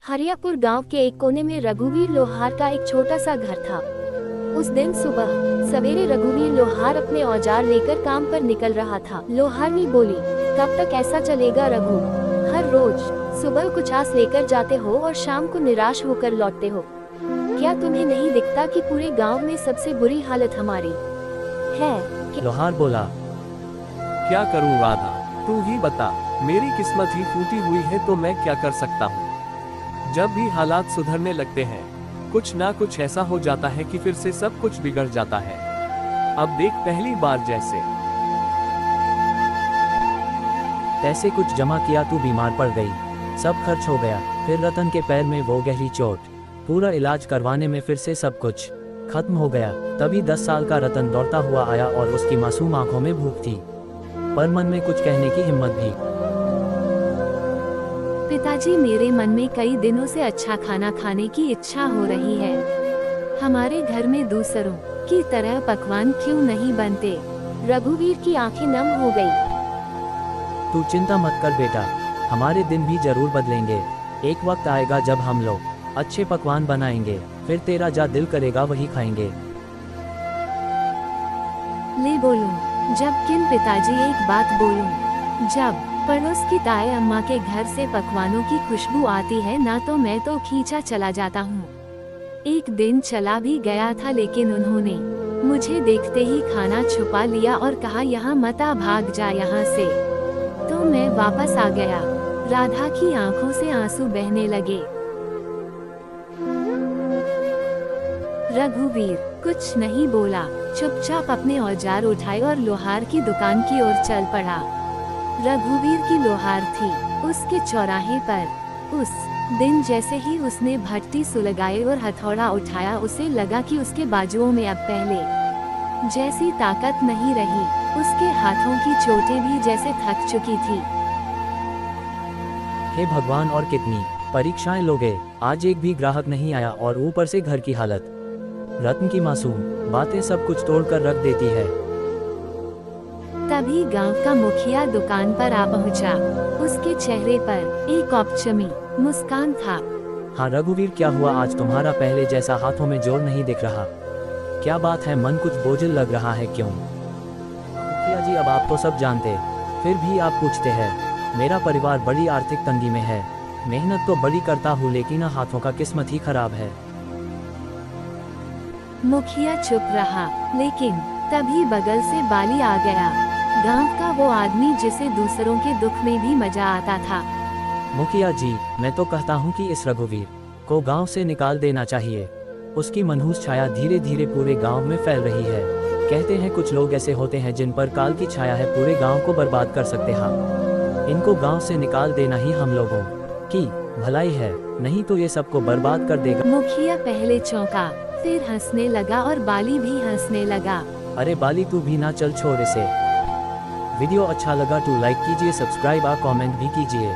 हरियापुर गांव के एक कोने में रघुवीर लोहार का एक छोटा सा घर था। उस दिन सुबह सवेरे रघुवीर लोहार अपने औजार लेकर काम पर निकल रहा था। लोहारनी बोली, कब तक ऐसा चलेगा रघु? हर रोज सुबह कुछ आस लेकर जाते हो और शाम को निराश होकर लौटते हो। क्या तुम्हें नहीं दिखता कि पूरे गांव में सबसे बुरी हालत हमारी है? लोहार बोला, क्या करूं राधा, तू ही बता। मेरी किस्मत ही फूटी हुई है तो मैं क्या कर सकता हूँ। जब भी हालात सुधरने लगते हैं कुछ ना कुछ ऐसा हो जाता है कि फिर से सब कुछ बिगड़ जाता है। अब देख, पहली बार तैसे कुछ जमा किया, तू बीमार पड़ गई, सब खर्च हो गया। फिर रतन के पैर में वो गहरी चोट, पूरा इलाज करवाने में फिर से सब कुछ खत्म हो गया। तभी 10 साल का रतन दौड़ता हुआ आया और उसकी मासूम आंखों में भूख थी, पर मन में कुछ कहने की हिम्मत भी। पिताजी, मेरे मन में कई दिनों से अच्छा खाना खाने की इच्छा हो रही है। हमारे घर में दूसरों की तरह पकवान क्यों नहीं बनते? रघुवीर की आंखें नम हो गई। तू चिंता मत कर बेटा, हमारे दिन भी जरूर बदलेंगे। एक वक्त आएगा जब हम लोग अच्छे पकवान बनाएंगे, फिर तेरा जा दिल करेगा वही खाएंगे। ले बोलूं, जब किन पिताजी एक बात बोलूं, जब पड़ोस की ताए अम्मा के घर से पकवानों की खुशबू आती है ना तो मैं तो खींचा चला जाता हूँ। एक दिन चला भी गया था, लेकिन उन्होंने मुझे देखते ही खाना छुपा लिया और कहा, यहाँ मत आ, भाग जा यहाँ से। तो मैं वापस आ गया। राधा की आंखों से आंसू बहने लगे। रघुवीर कुछ नहीं बोला, चुपचाप अपने औजार उठाए और लोहार की दुकान की ओर चल पड़ा। रघुवीर की लोहार थी उसके चौराहे पर। उस दिन जैसे ही उसने भट्टी सुलगाई और हथौड़ा उठाया, उसे लगा कि उसके बाजुओं में अब पहले जैसी ताकत नहीं रही। उसके हाथों की चोटें भी जैसे थक चुकी थी। हे भगवान, और कितनी परीक्षाएं लोगे, आज एक भी ग्राहक नहीं आया और ऊपर से घर की हालत। रत्न की मासूम बातें सब कुछ तोड़कर रख देती है। तभी गांव का मुखिया दुकान पर आ पहुंचा। उसके चेहरे पर एक औपचमी मुस्कान था। हाँ रघुवीर, क्या हुआ? आज तुम्हारा पहले जैसा हाथों में जोर नहीं दिख रहा। क्या बात है? मन कुछ बोझिल लग रहा है, क्यों? मुखिया जी, अब आप तो सब जानते, फिर भी आप पूछते हैं। मेरा परिवार बड़ी आर्थिक तंगी में है। मेहनत तो बड़ी करता हूँ, लेकिन हाथों का किस्मत ही खराब है। मुखिया चुप रहा, लेकिन तभी बगल से बाली आ गया। गांव का वो आदमी जिसे दूसरों के दुख में भी मजा आता था। मुखिया जी, मैं तो कहता हूँ कि इस रघुवीर को गांव से निकाल देना चाहिए। उसकी मनहूस छाया धीरे धीरे पूरे गांव में फैल रही है। कहते हैं कुछ लोग ऐसे होते हैं जिन पर काल की छाया है, पूरे गांव को बर्बाद कर सकते हैं। इनको गांव से निकाल देना ही हम लोगों की भलाई है, नहीं तो ये सबको बर्बाद कर देगा। मुखिया पहले चौंका, फिर हंसने लगा और बाली भी हंसने लगा। अरे बाली, तू भी ना चल, छोड़ इसे। वीडियो अच्छा लगा तो लाइक कीजिए, सब्सक्राइब और कमेंट भी कीजिए।